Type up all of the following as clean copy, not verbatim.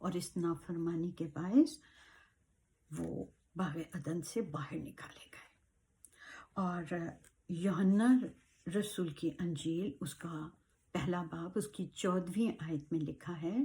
اور اس نافرمانی کے باعث وہ باغ عدن سے باہر نکالے گئے۔ اور یوحنا رسول کی انجیل اس کا پہلا باب اس کی 14ویں آیت میں لکھا ہے،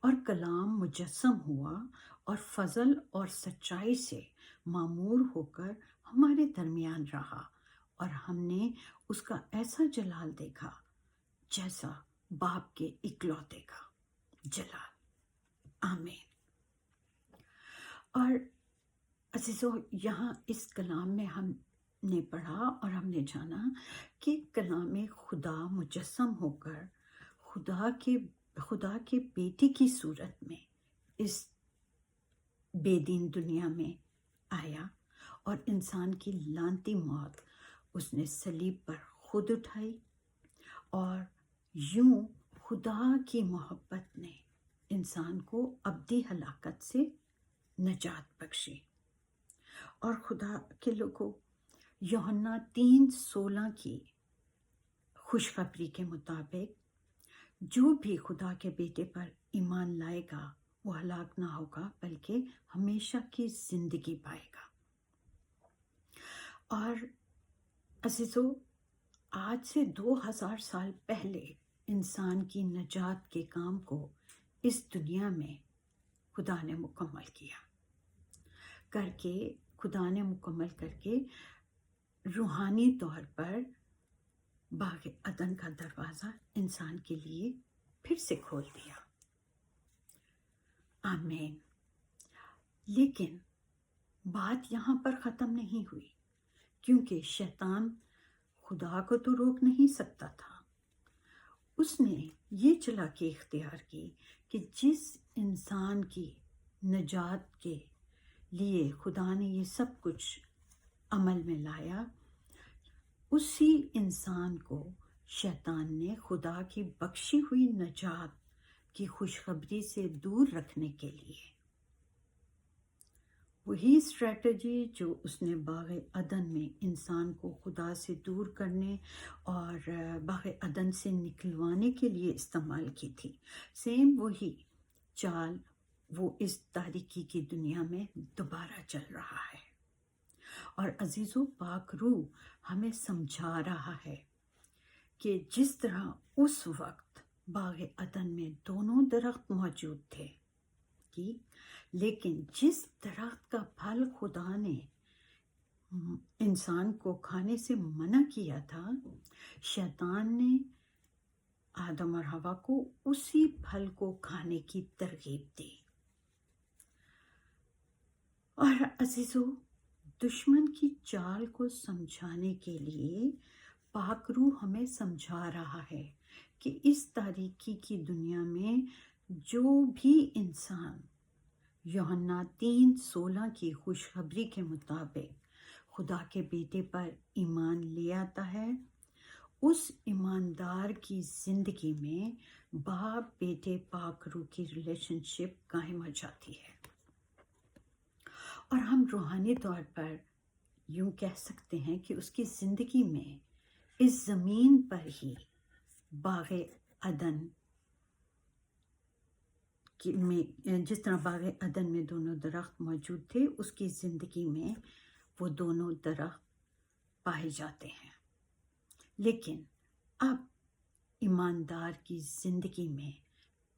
اور کلام مجسم ہوا اور فضل اور سچائی سے معمور ہو کر ہمارے درمیان رہا، اور ہم نے اس کا ایسا جلال دیکھا جیسا باپ کے اکلوتے کا جلال۔ آمین۔ اور عزیزو، یہاں اس کلام میں ہم نے پڑھا اور ہم نے جانا کہ کلام خدا مجسم ہو کر خدا کے بیٹی کی صورت میں اس بے دین دنیا میں آیا، اور انسان کی لعنتی موت اس نے صلیب پر خود اٹھائی، اور یوں خدا کی محبت نے انسان کو ابدی ہلاکت سے نجات بخشی۔ اور خدا کے لوگوں، یوحنا 3:16 کی خوشخبری کے مطابق جو بھی خدا کے بیٹے پر ایمان لائے گا وہ ہلاک نہ ہوگا بلکہ ہمیشہ کی زندگی پائے گا۔ اور عزیزو، آج سے 2000 سال پہلے انسان کی نجات کے کام کو اس دنیا میں خدا نے مکمل کیا کر کے روحانی طور پر باغ عدن کا دروازہ انسان کے لیے پھر سے کھول دیا۔ آمین۔ لیکن بات یہاں پر ختم نہیں ہوئی، کیونکہ شیطان خدا کو تو روک نہیں سکتا تھا۔ اس نے یہ چالاکی اختیار کی کہ جس انسان کی نجات کے لیے خدا نے یہ سب کچھ عمل میں لایا، اسی انسان کو شیطان نے خدا کی بخشی ہوئی نجات کی خوشخبری سے دور رکھنے کے لیے وہی اسٹریٹجی جو اس نے باغ عدن میں انسان کو خدا سے دور کرنے اور باغ عدن سے نکلوانے کے لیے استعمال کی تھی، سیم وہی چال وہ اس تاریکی کی دنیا میں دوبارہ چل رہا ہے۔ اور عزیزو، پاک روح ہمیں سمجھا رہا ہے کہ جس طرح اس وقت باغ عدن میں دونوں درخت موجود تھے، لیکن جس درخت کا پھل خدا نے انسان کو کھانے سے منع کیا تھا، شیطان نے آدم اور حوا کو اسی پھل کو کھانے کی ترغیب دی۔ اور عزیزو، دشمن کی چال کو سمجھانے کے لیے پاک روح ہمیں سمجھا رہا ہے کہ اس تاریکی کی دنیا میں جو بھی انسان یوحنا 3:16 کی خوشخبری کے مطابق خدا کے بیٹے پر ایمان لے آتا ہے، اس ایماندار کی زندگی میں باپ بیٹے پاک روح کی ریلیشن شپ قائم ہو جاتی ہے۔ اور ہم روحانی طور پر یوں کہہ سکتے ہیں کہ اس کی زندگی میں اس زمین پر ہی باغ عدن میں، جس طرح باغ عدن میں دونوں درخت موجود تھے، اس کی زندگی میں وہ دونوں درخت پائے جاتے ہیں۔ لیکن اب ایماندار کی زندگی میں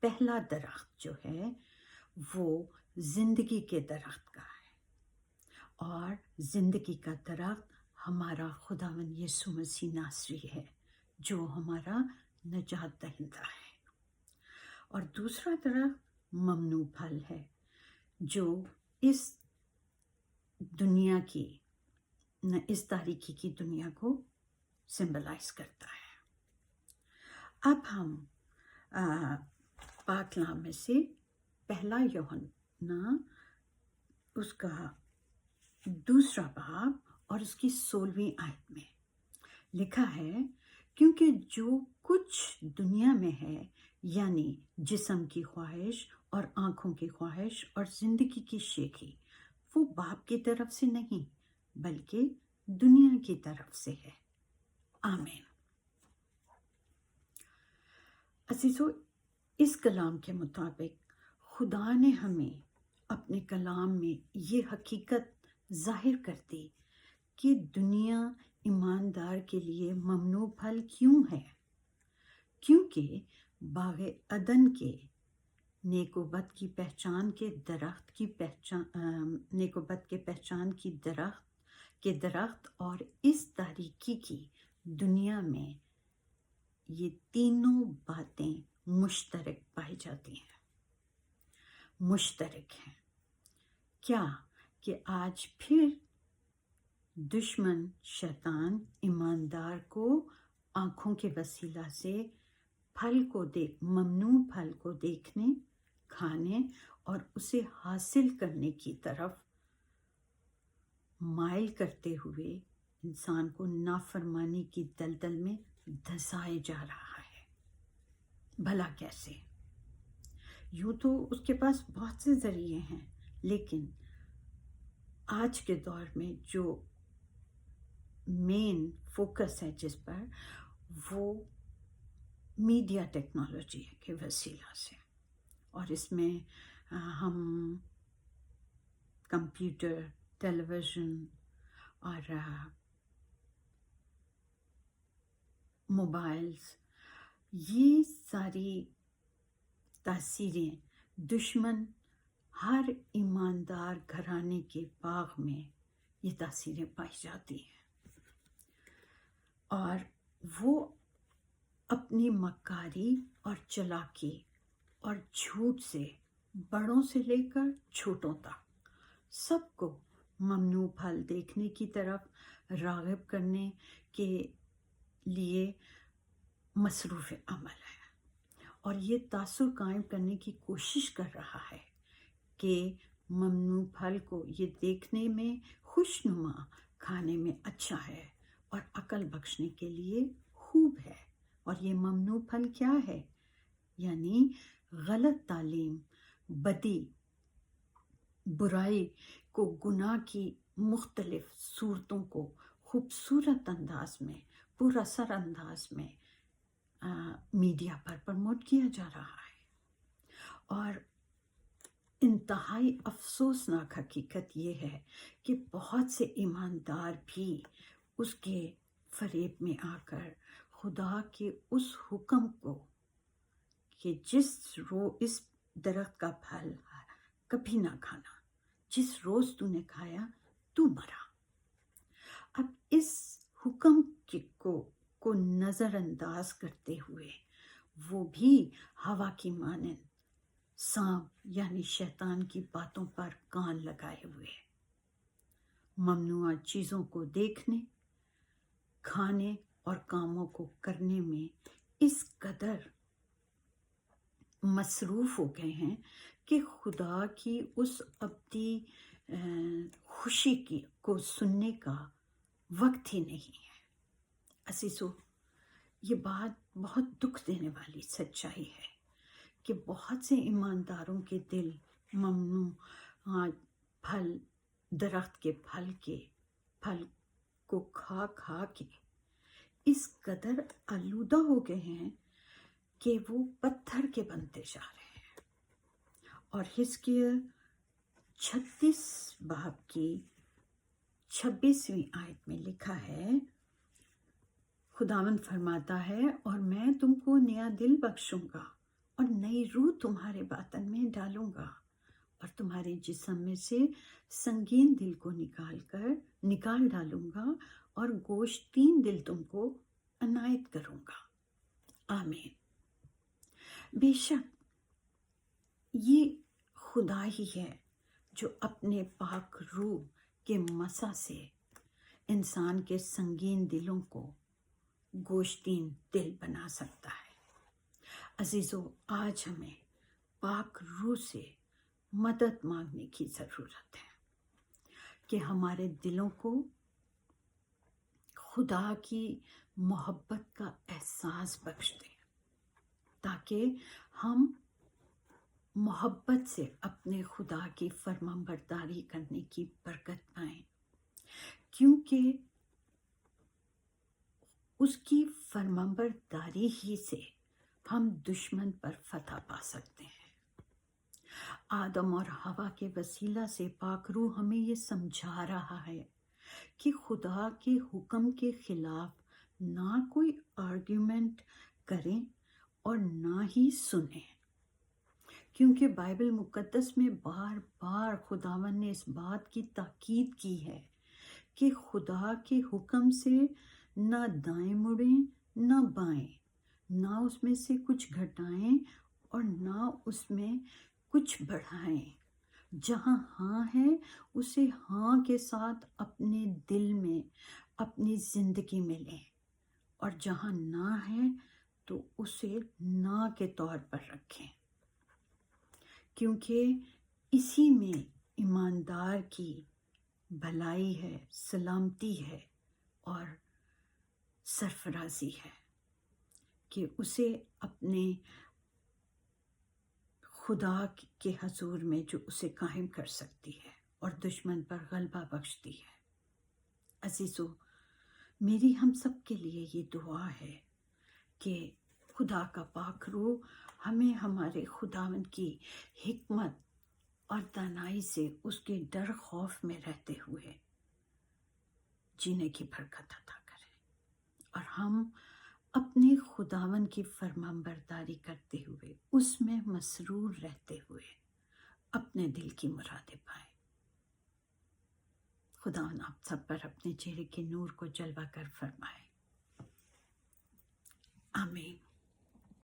پہلا درخت جو ہے وہ زندگی کے درخت کا ہے، اور زندگی کا درخت ہمارا خداوند یسوع مسیح ناصری ہے، جو ہمارا نجات دہندہ ہے۔ اور دوسرا درخت ممنوع پھل ہے، جو اس دنیا کی، اس تاریکی کی دنیا کو سمبلائز کرتا ہے۔ اب ہم پاک کلام میں سے پہلا یوحنا اس کا 2 باب اور اس کی 16ویں آیت میں لکھا ہے، کیونکہ جو کچھ دنیا میں ہے، یعنی جسم کی خواہش اور آنکھوں کی خواہش اور زندگی کی شیخی، وہ باپ کی طرف سے نہیں بلکہ دنیا کی طرف سے ہے۔ آمین۔ عزیزو، اس کلام کے مطابق خدا نے ہمیں اپنے کلام میں یہ حقیقت ظاہر کر دی کہ دنیا ایماندار کے لیے ممنوع پھل کیوں ہے، کیونکہ باغ عدن کے نیک و بد کی پہچان کے درخت کی نیک و بد کے پہچان کی درخت اور اس تاریکی کی دنیا میں یہ تینوں باتیں مشترک پائی جاتی ہیں، مشترک ہیں۔ کیا کہ آج پھر دشمن شیطان ایماندار کو آنکھوں کے وسیلہ سے ممنوع پھل کو دیکھنے، کھانے اور اسے حاصل کرنے کی طرف مائل کرتے ہوئے انسان کو نافرمانی کی دلدل میں دھسائے جا رہا ہے۔ بھلا کیسے؟ یوں تو اس کے پاس بہت سے ذریعے ہیں، لیکن آج کے دور میں جو مین فوکس ہے جس پر، وہ میڈیا ٹیکنالوجی کے وسیلہ سے، اور اس میں ہم کمپیوٹر، ٹیلی ویژن اور موبائلز، یہ ساری تاثیریں دشمن ہر ایماندار گھرانے کے باغ میں یہ تاثیریں پائی جاتی ہیں، اور وہ اپنی مکاری اور چلاکی اور جھوٹ سے بڑوں سے لے کر چھوٹوں تک سب کو ممنوع پھل دیکھنے کی طرف راغب کرنے کے لیے مصروف عمل ہے، اور یہ تاثر قائم کرنے کی کوشش کر رہا ہے کہ ممنوع پھل کو یہ دیکھنے میں خوشنما، کھانے میں اچھا ہے اور عقل بخشنے کے لیے خوب ہے۔ اور یہ ممنوع پھل کیا ہے؟ یعنی غلط تعلیم، بدی، برائی کو، گناہ کی مختلف صورتوں کو خوبصورت انداز میں، پر اثر انداز میں میڈیا پر پروموٹ کیا جا رہا ہے۔ اور انتہائی افسوسناک حقیقت یہ ہے کہ بہت سے ایماندار بھی اس کے فریب میں آ کر خدا کے اس حکم کو کہ اس درخت کا پھل کبھی نہ کھانا، جس روز تو نے کھایا تو مرا، اب اس حکم کو نظر انداز کرتے ہوئے وہ بھی ہوا کی مانند سانپ یعنی شیطان کی باتوں پر کان لگائے ہوئے، ممنوع چیزوں کو دیکھنے، کھانے اور کاموں کو کرنے میں اس قدر مصروف ہو گئے ہیں کہ خدا کی اس ابدی خوشی کو سننے کا وقت ہی نہیں ہے۔ عزیزو، یہ بات بہت دکھ دینے والی سچائی ہے کہ بہت سے ایمانداروں کے دل ممنوع درخت کے پھل کو کھا کھا کے اس قدر آلودہ ہو گئے ہیں کہ وہ پتھر کے بنتے جا رہے ہیں۔ اور حزقیل 36 باب کی 26ویں آیت میں لکھا ہے، خداوند فرماتا ہے، اور میں تم کو نیا دل بخشوں گا اور نئی روح تمہارے باطن میں ڈالوں گا، اور تمہارے جسم میں سے سنگین دل کو نکال ڈالوں گا، اور گوشتین دل تم کو عنایت کروں گا۔ آمین۔ بے شک یہ خدا ہی ہے جو اپنے پاک روح کے مسح سے انسان کے سنگین دلوں کو گوشتین دل بنا سکتا ہے۔ عزیزو، آج ہمیں پاک روح سے مدد مانگنے کی ضرورت ہے کہ ہمارے دلوں کو خدا کی محبت کا احساس بخش دیں، تاکہ ہم محبت سے اپنے خدا کی فرمانبرداری کرنے کی برکت پائیں، کیونکہ اس کی فرمانبرداری ہی سے ہم دشمن پر فتح پا سکتے ہیں۔ آدم اور ہوا کے وسیلہ سے پاک روح ہمیں یہ سمجھا رہا ہے کہ خدا کے حکم کے خلاف نہ کوئی آرگیومنٹ کریں اور نہ ہی سنیں، کیونکہ بائبل مقدس میں بار بار خداوند نے اس بات کی تاکید کی ہے کہ خدا کے حکم سے نہ دائیں مڑیں نہ بائیں، نہ اس میں سے کچھ گھٹائیں اور نہ اس میں کچھ بڑھائیں۔ جہاں ہاں ہے اسے ہاں کے ساتھ اپنے دل میں اپنی زندگی میں لیں، اور جہاں نہ ہے تو اسے نہ کے طور پر رکھیں، کیونکہ اسی میں ایماندار کی بھلائی ہے، سلامتی ہے اور سرفرازی ہے، کہ اسے اپنے خدا کے حضور میں جو اسے قائم کر سکتی ہے اور دشمن پر غلبہ بخشتی ہے۔ عزیزو، میری ہم سب کے لیے یہ دعا ہے کہ خدا کا پاک روح ہمیں ہمارے خداوند کی حکمت اور دانائی سے اس کے ڈر خوف میں رہتے ہوئے جینے کی برکت عطا کرے، اور ہم اپنے خداوند کی فرمان برداری کرتے ہوئے اس میں مسرور رہتے ہوئے اپنے دل کی مرادیں پائیں۔ خداوند آپ سب پر اپنے چہرے کے نور کو جلوہ کر فرمائے۔